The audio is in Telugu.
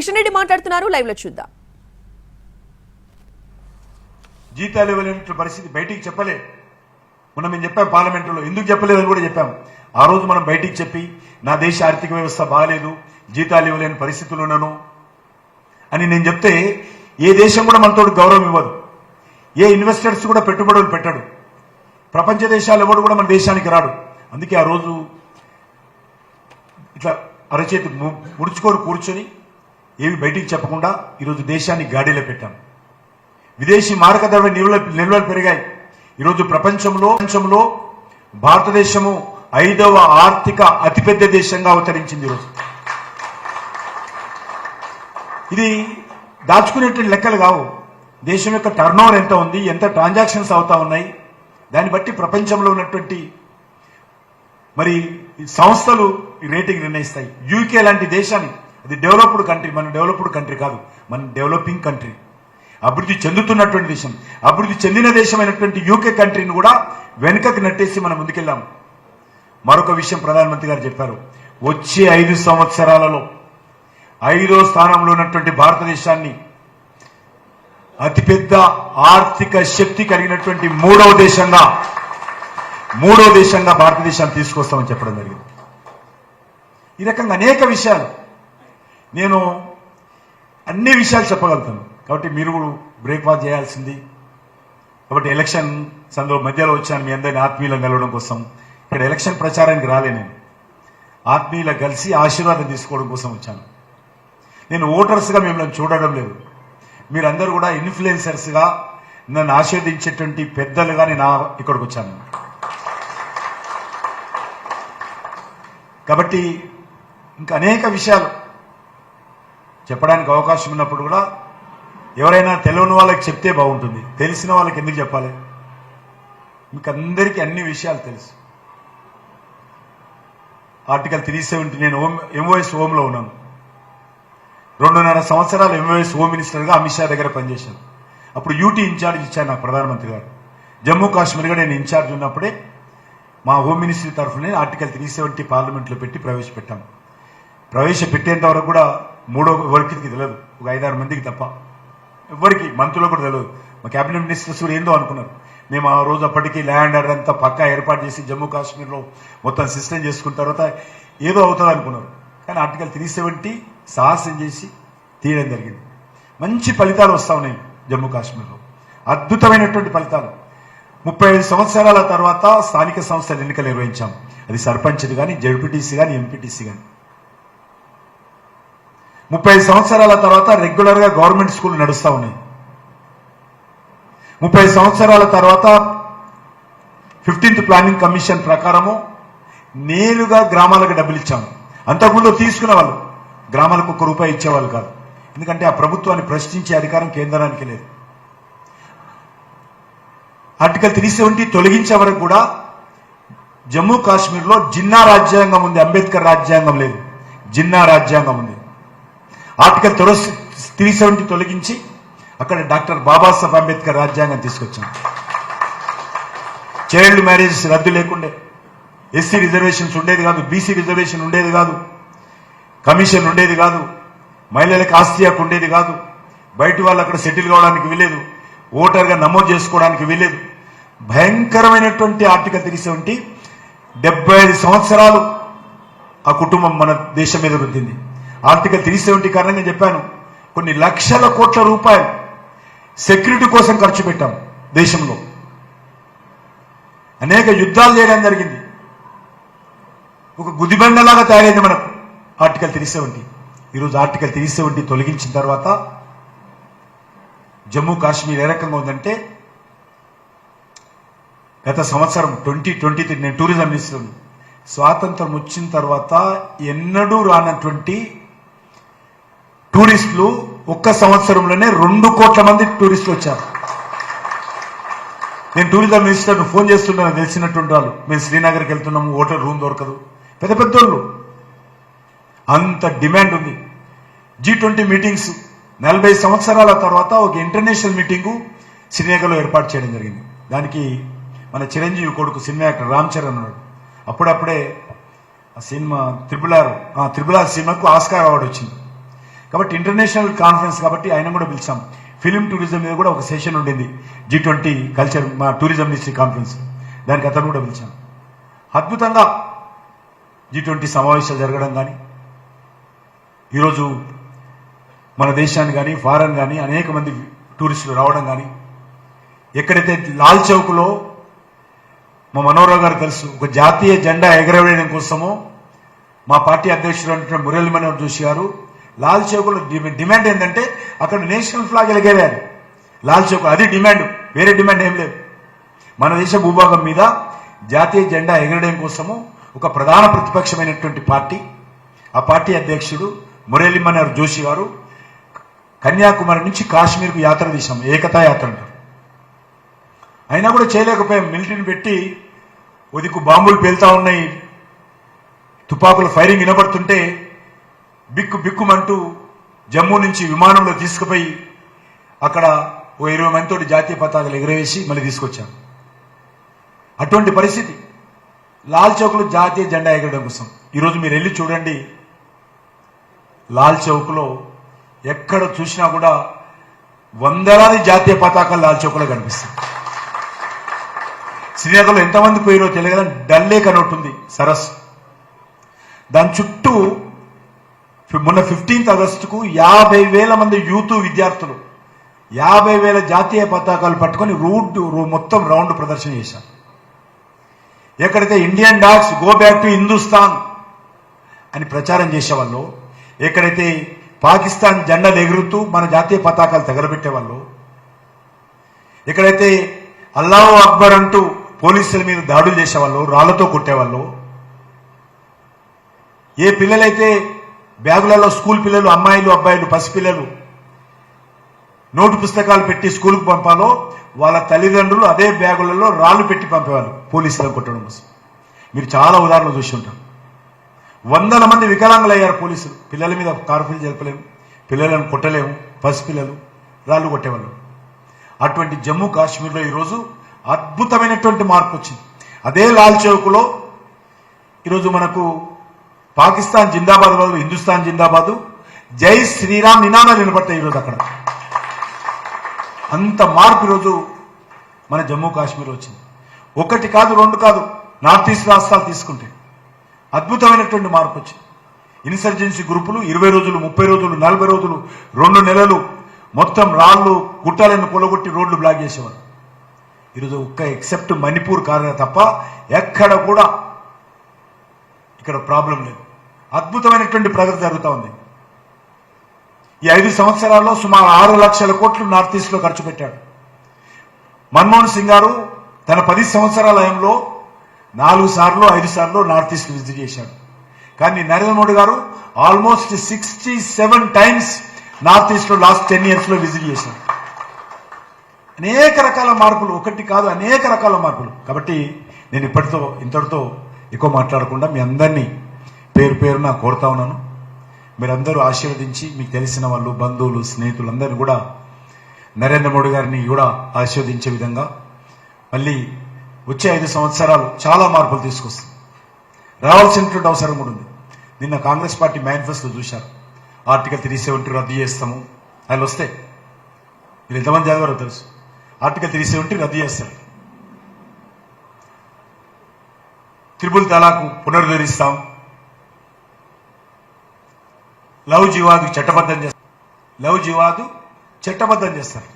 కిషన్ రెడ్డి మాట్లాడుతున్నారు, లైవ్ లో చూద్దాం. జీతాలు ఇవ్వలేని పరిస్థితి బయటికి చెప్పలేదు. మనం మేము చెప్పాం పార్లమెంటులో, ఎందుకు చెప్పలేదని కూడా చెప్పాం. ఆ రోజు మనం బయటికి చెప్పి నా దేశ ఆర్థిక వ్యవస్థ బాగాలేదు, జీతాలు ఇవ్వలేని పరిస్థితులు ఉన్నాను అని నేను చెప్తే ఏ దేశం కూడా మనతో గౌరవం ఇవ్వదు, ఏ ఇన్వెస్టర్స్ కూడా పెట్టుబడులు పెట్టడు, ప్రపంచ దేశాలు ఎవడు కూడా మన దేశానికి రాడు. అందుకే ఆ రోజు ఇట్లా అరచేతి ముడుచుకొని కూర్చొని ఏవి బయటికి చెప్పకుండా ఈరోజు దేశాన్ని గాడిలో పెట్టాం. విదేశీ మారక ద్రవ్య నిల్వలు పెరిగాయి. ఈరోజు ప్రపంచంలో భారతదేశము 5వ ఆర్థిక అతిపెద్ద దేశంగా అవతరించింది. ఈరోజు ఇది దాచుకునేటువంటి లెక్కలు కావు. దేశం యొక్క టర్నోవర్ ఎంత ఉంది, ఎంత ట్రాన్సాక్షన్స్ అవుతా ఉన్నాయి, దాన్ని బట్టి ప్రపంచంలో ఉన్నటువంటి మరి సంస్థలు రేటింగ్ నిర్ణయిస్తాయి. యూకే లాంటి దేశాన్ని, అది డెవలప్డ్ కంట్రీ, మన డెవలప్డ్ కంట్రీ కాదు, మన డెవలపింగ్ కంట్రీ, అభివృద్ధి చెందుతున్నటువంటి దేశం, అభివృద్ధి చెందిన దేశమైనటువంటి యూకే కంట్రీని కూడా వెనుకకు నెట్టేసి మనం ముందుకెళ్ళాం. మరొక విషయం ప్రధానమంత్రి గారు చెప్పారు, వచ్చే 5 సంవత్సరాలలో 5వ స్థానంలో ఉన్నటువంటి భారతదేశాన్ని అతిపెద్ద ఆర్థిక శక్తి కలిగినటువంటి మూడవ దేశంగా భారతదేశాన్ని తీసుకొస్తామని చెప్పడం జరిగింది. ఈ రకంగా అనేక విషయాలు, నేను అన్ని విషయాలు చెప్పగలుగుతాను. కాబట్టి మీరు కూడా బ్రేక్ఫాస్ట్ చేయాల్సింది. కాబట్టి ఎలక్షన్ మధ్యలో వచ్చాను మీ అందరినీ ఆత్మీయులను కలవడం కోసం. ఇక్కడ ఎలక్షన్ ప్రచారానికి రాలే, నేను ఆత్మీయులకు కలిసి ఆశీర్వాదం తీసుకోవడం కోసం వచ్చాను. నేను ఓటర్స్గా మిమ్మల్ని చూడడం లేదు, మీరందరూ కూడా ఇన్ఫ్లుయెన్సర్స్గా నన్ను ఆశీర్వదించేటువంటి పెద్దలుగా నేను ఇక్కడికి వచ్చాను. కాబట్టి ఇంకా అనేక విషయాలు చెప్పడానికి అవకాశం ఉన్నప్పుడు కూడా ఎవరైనా తెలియని వాళ్ళకి చెప్తే బాగుంటుంది, తెలిసిన వాళ్ళకి ఎందుకు చెప్పాలి? మీకు అందరికీ అన్ని విషయాలు తెలుసు. ఆర్టికల్ 370 నేను ఎంఓఎస్ హోంలో ఉన్నాను. 2.5 సంవత్సరాలు ఎంఓఎస్ హోమ్ మినిస్టర్గా అమిత్ షా దగ్గర పనిచేశాను. అప్పుడు యూటీ ఇన్ఛార్జ్ ఇచ్చారు నాకు ప్రధానమంత్రి గారు. జమ్మూ కాశ్మీర్గా నేను ఇన్ఛార్జ్ ఉన్నప్పుడే మా హోమ్ మినిస్ట్రీ తరఫున ఆర్టికల్ 370 పార్లమెంట్లో పెట్టి ప్రవేశపెట్టాము. ప్రవేశపెట్టేంత వరకు కూడా ఎవరికి తెలియదు, ఒక 5-6 మందికి తప్ప ఎవరికి, మంత్రులకు కూడా తెలియదు. మా క్యాబినెట్ మినిస్టర్స్ కూడా ఏందో అనుకున్నారు. మేము ఆ రోజు అప్పటికి ల్యాండ్ ఆర్డర్ అంతా పక్కా ఏర్పాటు చేసి జమ్మూ కాశ్మీర్లో మొత్తం సిస్టమ్ చేసుకున్న తర్వాత ఏదో అవుతుంది అనుకున్నారు. కానీ ఆర్టికల్ 370 సాహసం చేసి తీయడం జరిగింది. మంచి ఫలితాలు వస్తా ఉన్నాయి జమ్మూ కాశ్మీర్లో, అద్భుతమైనటువంటి ఫలితాలు. 35 సంవత్సరాల తర్వాత స్థానిక సంస్థల ఎన్నికలు నిర్వహించాం. అది సర్పంచ్ది కానీ, జడ్పీటీసీ కానీ, ఎంపీటీసీ కానీ. 35 సంవత్సరాల తర్వాత రెగ్యులర్గా గవర్నమెంట్ స్కూల్ నడుస్తూ ఉన్నాయి. 30 సంవత్సరాల తర్వాత 15th ప్లానింగ్ కమిషన్ ప్రకారము నేరుగా గ్రామాలకు డబ్బులు ఇచ్చాము. అంతకుముందు తీసుకునే వాళ్ళు గ్రామాలకు ₹1 ఇచ్చేవాళ్ళు కాదు, ఎందుకంటే ఆ ప్రభుత్వాన్ని ప్రశ్నించే అధికారం కేంద్రానికి లేదు. ఆర్టికల్ 370 తొలగించే వరకు కూడా జమ్మూ కాశ్మీర్లో జిన్నా రాజ్యాంగం ఉంది, అంబేద్కర్ రాజ్యాంగం లేదు, జిన్నా రాజ్యాంగం ఉంది. ఆర్టికల్ 370 తొలగించి అక్కడ డాక్టర్ బాబాసాహెబ్ అంబేద్కర్ రాజ్యాంగం తీసుకొచ్చాం. చైల్డ్ మ్యారేజెస్ రద్దు లేకుండే, ఎస్సీ రిజర్వేషన్స్ ఉండేది కాదు, బీసీ రిజర్వేషన్ ఉండేది కాదు, కమిషన్ ఉండేది కాదు, మహిళలకు ఆస్తి హక్కు ఉండేది కాదు, బయట వాళ్ళు అక్కడ సెటిల్ కావడానికి వీలేదు, ఓటర్గా నమోదు చేసుకోవడానికి వీలేదు. భయంకరమైనటువంటి ఆర్టికల్ 370 75 సంవత్సరాలు ఆ కుటుంబం మన దేశం మీద రుద్దింది. ఆర్టికల్ 370 కారణంగా చెప్పాను, కొన్ని లక్షల కోట్ల రూపాయలు సెక్యూరిటీ కోసం ఖర్చు పెట్టాం. దేశంలో అనేక యుద్ధాలు చేయడం జరిగింది. ఒక గుదిబండలాగా తయారైంది మనకు ఆర్టికల్ 370. ఈరోజు ఆర్టికల్ 370 తొలగించిన తర్వాత జమ్మూ కాశ్మీర్ ఏ రకంగా ఉందంటే, గత సంవత్సరం 2023 నేను టూరిజం మినిస్టర్, స్వాతంత్రం వచ్చిన తర్వాత ఎన్నడూ రానటువంటి టూరిస్టులు ఒక్క సంవత్సరంలోనే 2 కోట్ల మంది టూరిస్టులు వచ్చారు. నేను టూరిజం మినిస్టర్ను ఫోన్ చేస్తున్నాను, తెలిసినటువంటి వాళ్ళు, మేము శ్రీనగర్కి వెళ్తున్నాము, హోటల్ రూమ్ దొరకదు, పెద్ద పెద్దోళ్ళు, అంత డిమాండ్ ఉంది. G20 మీటింగ్స్ 40 సంవత్సరాల తర్వాత ఒక ఇంటర్నేషనల్ మీటింగు శ్రీనగర్లో ఏర్పాటు చేయడం జరిగింది. దానికి మన చిరంజీవి కొడుకు సినిమా యాక్టర్ రామ్ చరణ్ ఉన్నాడు. అప్పుడప్పుడే ఆ సినిమా త్రిబుల్ ఆర్ సినిమాకు ఆస్కార్ అవార్డు వచ్చింది. కాబట్టి ఇంటర్నేషనల్ కాన్ఫరెన్స్ కాబట్టి ఆయన కూడా పిలిచాం. ఫిలిం టూరిజం మీద కూడా ఒక సెషన్ ఉండింది, G20 కల్చర్ మా టూరిజం మినిస్ట్రీ కాన్ఫరెన్స్, దానికి అతను కూడా పిలిచాం. అద్భుతంగా G20 సమావేశాలు జరగడం కానీ, ఈరోజు మన దేశాన్ని కానీ ఫారెన్ కానీ అనేక మంది టూరిస్టులు రావడం కానీ, ఎక్కడైతే లాల్ చౌక్లో మా మనోహర్ గారు తెలుసు ఒక జాతీయ జెండా ఎగరవేయడం కోసమో మా పార్టీ అధ్యక్షుడు మురళీ మనోహర్ జోషి గారు లాల్ చౌక్లో డిమాండ్ ఏంటంటే అక్కడ నేషనల్ ఫ్లాగ్ ఎగరేయాలి. లాల్ చౌక్ అది డిమాండ్, వేరే డిమాండ్ ఏం లేదు. మన దేశ భూభాగం మీద జాతీయ జెండా ఎగరడం కోసము ఒక ప్రధాన ప్రతిపక్షమైనటువంటి పార్టీ, ఆ పార్టీ అధ్యక్షుడు మురళీ మనోహర్ జోషి గారు కన్యాకుమారి నుంచి కాశ్మీర్కు యాత్ర తీశాం, ఏకతా యాత్ర అంటారు. అయినా కూడా చేయలేకపోయాం. మిలిటరీని పెట్టి ఒదికు బాంబులు పేలుతా ఉన్నాయి, తుపాకుల ఫైరింగ్ వినబడుతుంటే బిక్కు బిక్కుమంటూ జమ్మూ నుంచి విమానంలో తీసుకుపోయి అక్కడ ఓ 20 మందితోటి జాతీయ పతాకాలు ఎగురవేసి మళ్ళీ తీసుకొచ్చాం. అటువంటి పరిస్థితి లాల్ చౌక్లో జాతీయ జెండా ఎగరడం కోసం. ఈరోజు మీరు వెళ్ళి చూడండి, లాల్ చౌక్లో ఎక్కడ చూసినా కూడా వందలాది జాతీయ పతాకాలు లాల్ చౌక్లో కనిపిస్తాయి. శ్రీనగర్లో ఎంతమంది పోయిరో తెలియదు, డల్ లేక్ అని ఒకటి ఉంది సరస్సు, దాని చుట్టూ మొన్న 15th ఆగస్టుకు 50,000 మంది యూత్ విద్యార్థులు 50,000 జాతీయ పతాకాలు పట్టుకొని మొత్తం రౌండ్ ప్రదర్శన చేశారు. ఎక్కడైతే Indian dogs go back to Hindustan అని ప్రచారం చేసేవాళ్ళు, ఎక్కడైతే పాకిస్తాన్ జెండాలు ఎగురుతూ మన జాతీయ పతాకాలు తగలబెట్టేవాళ్ళు, ఎక్కడైతే అల్లాహు అక్బర్ అంటూ పోలీసుల మీద దాడులు చేసేవాళ్ళు, రాళ్లతో కొట్టేవాళ్ళు, ఏ పిల్లలైతే బ్యాగులలో స్కూల్ పిల్లలు, అమ్మాయిలు అబ్బాయిలు పసిపిల్లలు నోటు పుస్తకాలు పెట్టి స్కూల్కు పంపాలో వాళ్ళ తల్లిదండ్రులు అదే బ్యాగులలో రాళ్లు పెట్టి పంపేవాళ్ళు పోలీసులను కొట్టడం కోసం. మీరు చాలా ఉదాహరణలు చూసి ఉంటారు. 100 మంది వికలాంగులు అయ్యారు పోలీసులు. పిల్లల మీద కార్పులు జరపలేము, పిల్లలను కొట్టలేము, పసిపిల్లలు రాళ్లు కొట్టేవాళ్ళు. అటువంటి జమ్మూ కాశ్మీర్లో ఈరోజు అద్భుతమైనటువంటి మార్పు వచ్చింది. అదే లాల్ చౌక్లో ఈరోజు మనకు పాకిస్తాన్ జిందాబాద్ బదులు హిందుస్థాన్ జిందాబాదు, జై శ్రీరామ్ నినాదాలు వినపడతాయి ఈరోజు అక్కడ. అంత మార్పు ఈరోజు మన జమ్మూ కాశ్మీర్ వచ్చింది. ఒకటి కాదు, 2 కాదు, నార్త్ ఈస్ట్ రాష్ట్రాలు తీసుకుంటే అద్భుతమైనటువంటి మార్పు వచ్చింది. ఇన్సర్జెన్సీ గ్రూపులు 20 రోజులు, 30 రోజులు, 40 రోజులు, 2 నెలలు మొత్తం రాళ్లు గుట్టాలను కొలగొట్టి రోడ్లు బ్లాక్ చేసేవారు. ఈరోజు ఒక్క ఎక్సెప్ట్ మణిపూర్ కారణం తప్ప ఎక్కడ కూడా ఇక్కడ ప్రాబ్లం లేదు. అద్భుతమైనటువంటి ప్రగతి జరుగుతూ ఉంది. ఈ 5 సంవత్సరాల్లో సుమారు 6 లక్షల కోట్లు నార్త్ ఈస్ట్ లో ఖర్చు పెట్టాడు. మన్మోహన్ సింగ్ గారు తన 10 సంవత్సరాల హయాంలో 4 సార్లు 5 సార్లు నార్త్ ఈస్ట్ విజిట్ చేశాడు. కానీ నరేంద్ర మోడీ గారు ఆల్మోస్ట్ 67 టైమ్స్ నార్త్ ఈస్ట్ లో లాస్ట్ 10 years లో విజిట్ చేశారు. అనేక రకాల మార్పులు, ఒకటి కాదు అనేక రకాల మార్పులు. కాబట్టి నేను ఇంతటితో ఎక్కువ మాట్లాడకుండా మీ అందరినీ పేరు పేరున కోరుతా ఉన్నాను. మీరందరూ ఆశీర్వదించి మీకు తెలిసిన వాళ్ళు, బంధువులు, స్నేహితులు అందరినీ కూడా నరేంద్ర మోడీ గారిని కూడా ఆశీర్వదించే విధంగా మళ్ళీ వచ్చే 5 సంవత్సరాలు చాలా మార్పులు తీసుకొస్తుంది. రావాల్సినటువంటి అవసరం కూడా ఉంది. నిన్న కాంగ్రెస్ పార్టీ మేనిఫెస్టో చూశారు. ఆర్టికల్ 370 రద్దు చేస్తాము, వాళ్ళు వస్తే మీరు ఎంతమంది చదివారో తెలుసు. ఆర్టికల్ 370 రద్దు చేస్తారు, త్రిపుల్ తలాకు పునరుద్ధరిస్తాం, లవ్ జిహాద్ చట్టబద్ధం చేస్తారు.